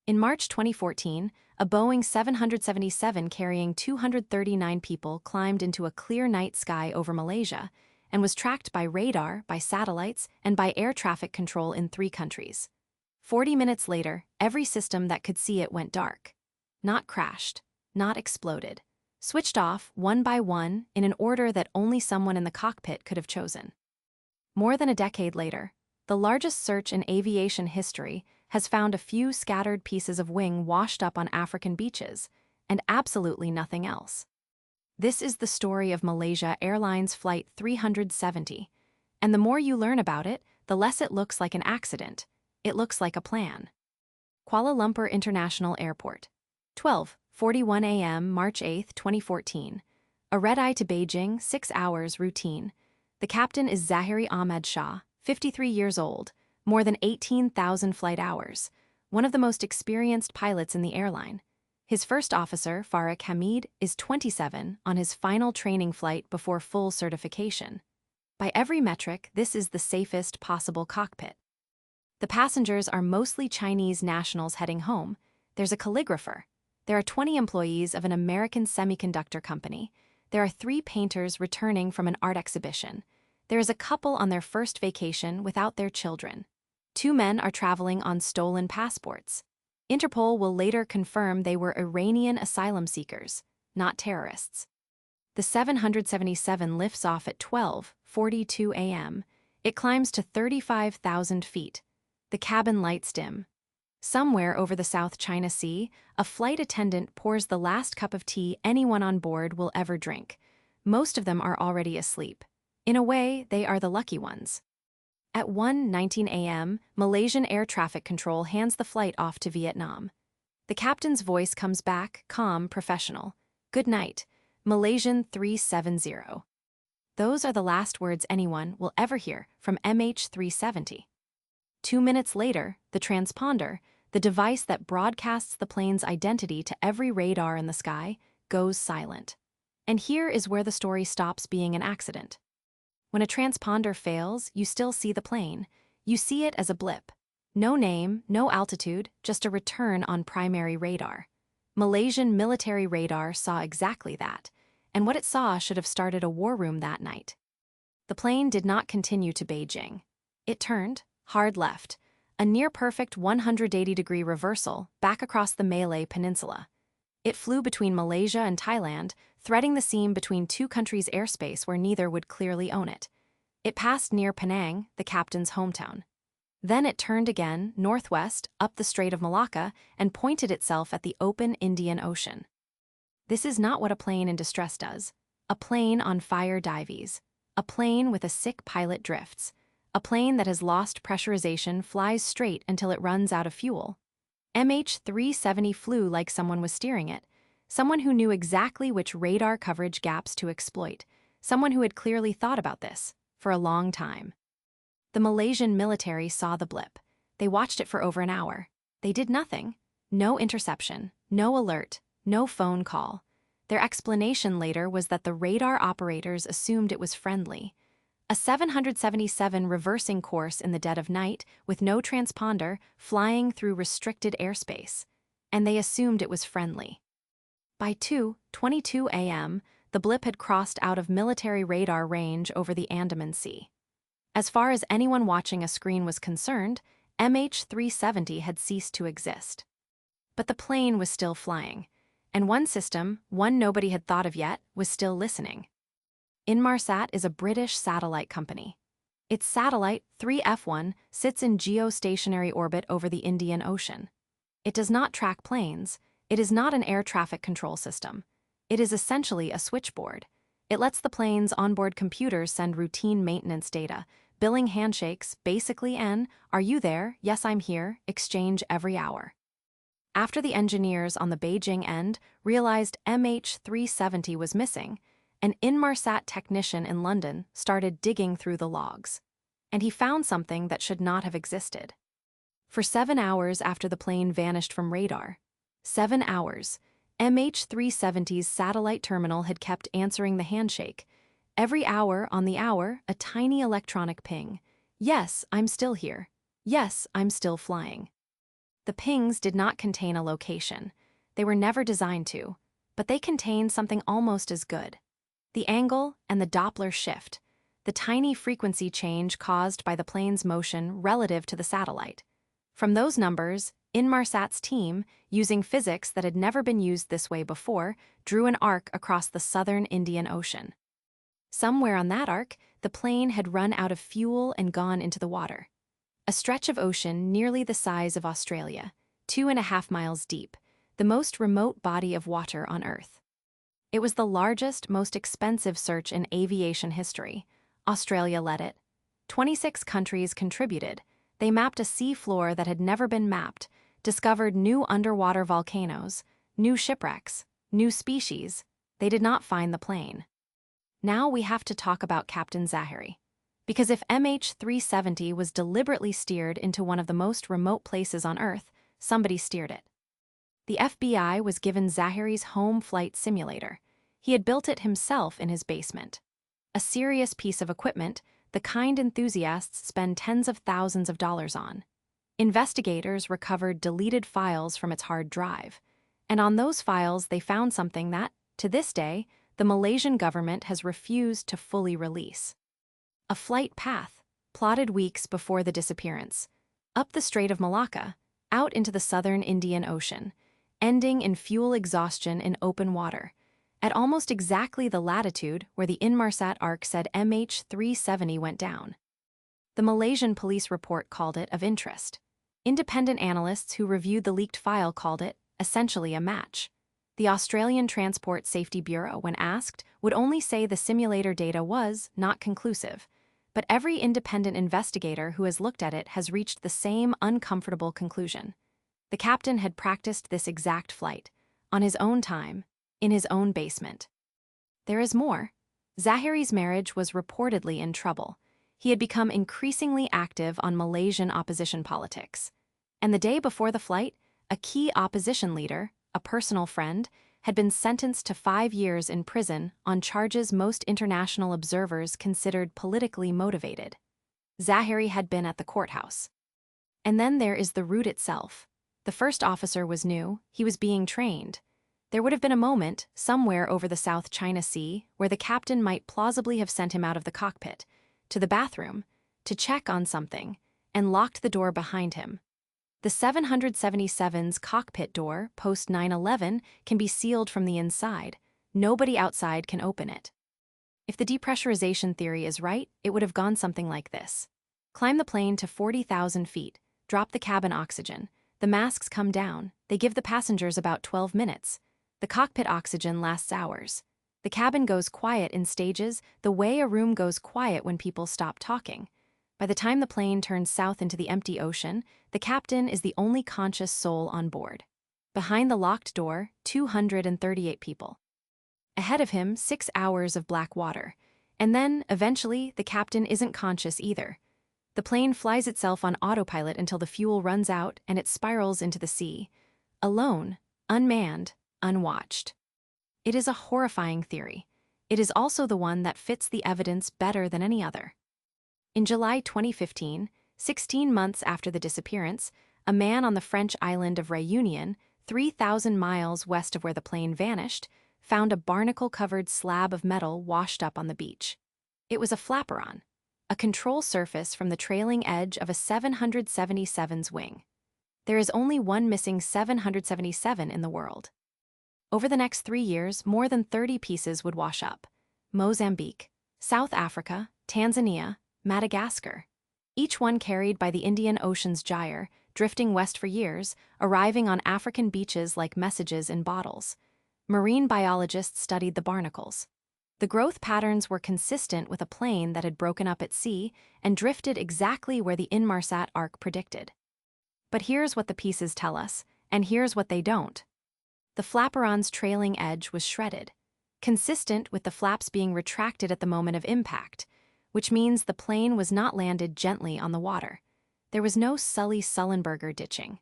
In March 2014, a Boeing 777 carrying 239 people climbed into a clear night sky over Malaysia and was tracked by radar, by satellites, and by air traffic control in 3 countries. 40 minutes later, every system that could see it went dark. Not crashed, not exploded. Switched off, one by one, in an order that only someone in the cockpit could have chosen. More than a decade later, the largest search in aviation history has found a few scattered pieces of wing washed up on African beaches, and absolutely nothing else. This is the story of Malaysia Airlines Flight 370, and the more you learn about it, the less it looks like an accident. It looks like a plan. Kuala Lumpur International Airport. 12:41 a.m. March 8, 2014. A red-eye to Beijing, 6 hours, routine. The captain is Zaharie Ahmed Shah, 53 years old, more than 18,000 flight hours, one of the most experienced pilots in the airline. His first officer, Farik Hamid, is 27 on his final training flight before full certification. By every metric, this is the safest possible cockpit. The passengers are mostly Chinese nationals heading home. There's a calligrapher. There are 20 employees of an American semiconductor company. There are 3 painters returning from an art exhibition. There is a couple on their first vacation without their children. 2 men are traveling on stolen passports. Interpol will later confirm they were Iranian asylum seekers, not terrorists. The 777 lifts off at 12:42 a.m. It climbs to 35,000 feet. The cabin lights dim. Somewhere over the South China Sea, a flight attendant pours the last cup of tea anyone on board will ever drink. Most of them are already asleep. In a way, they are the lucky ones. At 1:19 a.m., Malaysian air traffic control hands the flight off to Vietnam. The captain's voice comes back, calm, professional. "Goodnight, Malaysian 370. Those are the last words anyone will ever hear from MH370. 2 minutes later, the transponder, the device that broadcasts the plane's identity to every radar in the sky, goes silent. And here is where the story stops being an accident. When a transponder fails, you still see the plane. You see it as a blip. No name, no altitude, just a return on primary radar. Malaysian military radar saw exactly that, and what it saw should have started a war room that night. The plane did not continue to Beijing. It turned, hard left, a near-perfect 180-degree reversal back across the Malay Peninsula. It flew between Malaysia and Thailand, threading the seam between 2 countries' airspace where neither would clearly own it. It passed near Penang, the captain's hometown. Then it turned again, northwest, up the Strait of Malacca, and pointed itself at the open Indian Ocean. This is not what a plane in distress does. A plane on fire dives. A plane with a sick pilot drifts. A plane that has lost pressurization flies straight until it runs out of fuel. MH370 flew like someone was steering it. Someone who knew exactly which radar coverage gaps to exploit. Someone who had clearly thought about this for a long time. The Malaysian military saw the blip. They watched it for over an hour. They did nothing. No interception, no alert, no phone call. Their explanation later was that the radar operators assumed it was friendly. A 777 reversing course in the dead of night, with no transponder, flying through restricted airspace. And they assumed it was friendly. By 2:22 a.m., the blip had crossed out of military radar range over the Andaman Sea. As far as anyone watching a screen was concerned, MH370 had ceased to exist. But the plane was still flying, and one system, one nobody had thought of yet, was still listening. Inmarsat is a British satellite company. Its satellite, 3F1, sits in geostationary orbit over the Indian Ocean. It does not track planes. It is not an air traffic control system. It is essentially a switchboard. It lets the plane's onboard computers send routine maintenance data, billing handshakes, basically an "Are you there? Yes, I'm here" exchange every hour. After the engineers on the Beijing end realized MH370 was missing, an Inmarsat technician in London started digging through the logs. And he found something that should not have existed. For 7 hours after the plane vanished from radar, 7 hours, MH370's satellite terminal had kept answering the handshake. Every hour on the hour, a tiny electronic ping. "Yes, I'm still here. Yes, I'm still flying." The pings did not contain a location. They were never designed to, but they contained something almost as good. The angle and the Doppler shift, the tiny frequency change caused by the plane's motion relative to the satellite. From those numbers, Inmarsat's team, using physics that had never been used this way before, drew an arc across the southern Indian Ocean. Somewhere on that arc, the plane had run out of fuel and gone into the water. A stretch of ocean nearly the size of Australia, 2.5 miles deep, the most remote body of water on Earth. It was the largest, most expensive search in aviation history. Australia led it. 26 countries contributed. They mapped a sea floor that had never been mapped, discovered new underwater volcanoes, new shipwrecks, new species. They did not find the plane. Now we have to talk about Captain Zaharie. Because if MH370 was deliberately steered into one of the most remote places on Earth, somebody steered it. The FBI was given Zaharie's home flight simulator. He had built it himself in his basement. A serious piece of equipment, the kind enthusiasts spend tens of thousands of dollars on. Investigators recovered deleted files from its hard drive. And on those files they found something that, to this day, the Malaysian government has refused to fully release. A flight path, plotted weeks before the disappearance, up the Strait of Malacca, out into the southern Indian Ocean, ending in fuel exhaustion in open water, at almost exactly the latitude where the Inmarsat arc said MH370 went down. The Malaysian police report called it of interest. Independent analysts who reviewed the leaked file called it, essentially, a match. The Australian Transport Safety Bureau, when asked, would only say the simulator data was not conclusive. But every independent investigator who has looked at it has reached the same uncomfortable conclusion. The captain had practiced this exact flight, on his own time, in his own basement. There is more. Zaharie's marriage was reportedly in trouble. He had become increasingly active on Malaysian opposition politics. And the day before the flight, a key opposition leader, a personal friend, had been sentenced to 5 years in prison on charges most international observers considered politically motivated. Zaharie had been at the courthouse. And then there is the route itself. The first officer was new, he was being trained. There would have been a moment, somewhere over the South China Sea, where the captain might plausibly have sent him out of the cockpit, to the bathroom, to check on something, and locked the door behind him. The 777's cockpit door, post 9/11, can be sealed from the inside. Nobody outside can open it. If the depressurization theory is right, it would have gone something like this. Climb the plane to 40,000 feet, drop the cabin oxygen. The masks come down. They give the passengers about 12 minutes. The cockpit oxygen lasts hours. The cabin goes quiet in stages, the way a room goes quiet when people stop talking. By the time the plane turns south into the empty ocean, the captain is the only conscious soul on board. Behind the locked door, 238 people. Ahead of him, 6 hours of black water. And then, eventually, the captain isn't conscious either. The plane flies itself on autopilot until the fuel runs out and it spirals into the sea. Alone, unmanned, unwatched. It is a horrifying theory. It is also the one that fits the evidence better than any other. In July 2015, 16 months after the disappearance, a man on the French island of Réunion, 3,000 miles west of where the plane vanished, found a barnacle-covered slab of metal washed up on the beach. It was a flaperon, a control surface from the trailing edge of a 777's wing. There is only one missing 777 in the world. Over the next 3 years, more than 30 pieces would wash up. Mozambique, South Africa, Tanzania, Madagascar. Each one carried by the Indian Ocean's gyre, drifting west for years, arriving on African beaches like messages in bottles. Marine biologists studied the barnacles. The growth patterns were consistent with a plane that had broken up at sea and drifted exactly where the Inmarsat arc predicted. But here's what the pieces tell us, and here's what they don't. The flaperon's trailing edge was shredded, consistent with the flaps being retracted at the moment of impact, which means the plane was not landed gently on the water. There was no Sully-Sullenberger ditching.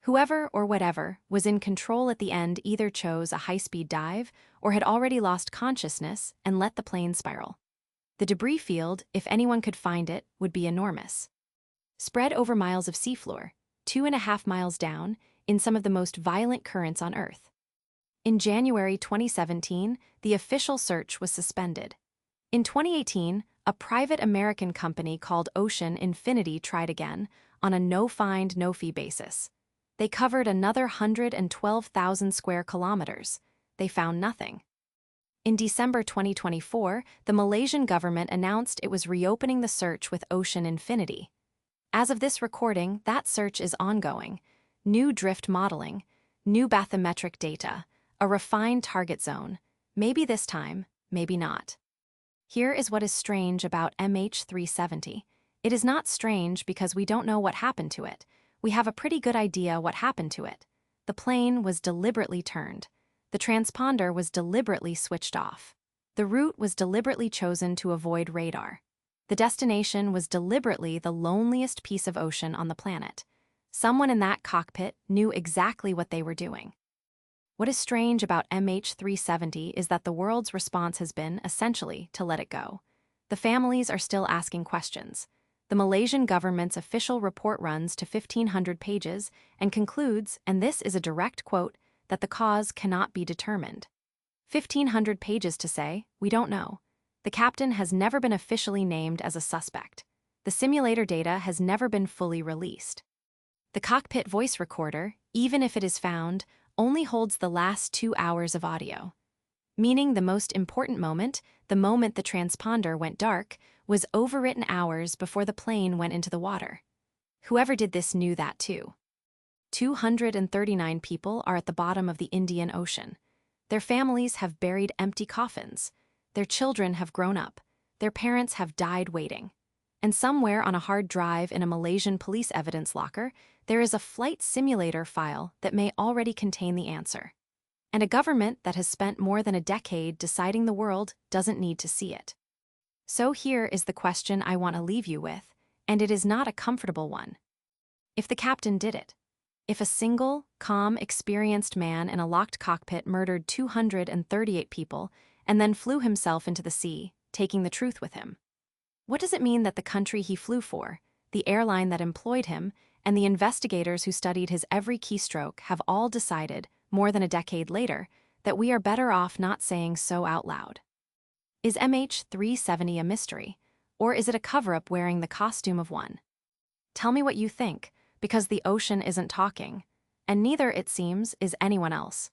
Whoever or whatever was in control at the end either chose a high-speed dive or had already lost consciousness and let the plane spiral. The debris field, if anyone could find it, would be enormous. Spread over miles of seafloor, 2.5 miles down, in some of the most violent currents on Earth. In January 2017, the official search was suspended. In 2018, a private American company called Ocean Infinity tried again, on a no-find, no-fee basis. They covered another 112,000 square kilometers. They found nothing. In December 2024, the Malaysian government announced it was reopening the search with Ocean Infinity. As of this recording, that search is ongoing. New drift modeling, new bathymetric data, a refined target zone. Maybe this time, maybe not. Here is what is strange about MH370. It is not strange because we don't know what happened to it. We have a pretty good idea what happened to it. The plane was deliberately turned. The transponder was deliberately switched off. The route was deliberately chosen to avoid radar. The destination was deliberately the loneliest piece of ocean on the planet. Someone in that cockpit knew exactly what they were doing. What is strange about MH370 is that the world's response has been, essentially, to let it go. The families are still asking questions. The Malaysian government's official report runs to 1,500 pages and concludes, and this is a direct quote, that the cause cannot be determined. 1,500 pages to say, we don't know. The captain has never been officially named as a suspect. The simulator data has never been fully released. The cockpit voice recorder, even if it is found, only holds the last 2 hours of audio. Meaning the most important moment, the moment the transponder went dark, was overwritten hours before the plane went into the water. Whoever did this knew that too. 239 people are at the bottom of the Indian Ocean. Their families have buried empty coffins. Their children have grown up. Their parents have died waiting. And somewhere on a hard drive in a Malaysian police evidence locker, there is a flight simulator file that may already contain the answer. And a government that has spent more than a decade deciding the world doesn't need to see it. So here is the question I want to leave you with, and it is not a comfortable one. If the captain did it, if a single, calm, experienced man in a locked cockpit murdered 238 people and then flew himself into the sea, taking the truth with him, what does it mean that the country he flew for, the airline that employed him, and the investigators who studied his every keystroke have all decided, more than a decade later, that we are better off not saying so out loud? Is MH370 a mystery, or is it a cover-up wearing the costume of one? Tell me what you think, because the ocean isn't talking, and neither, it seems, is anyone else.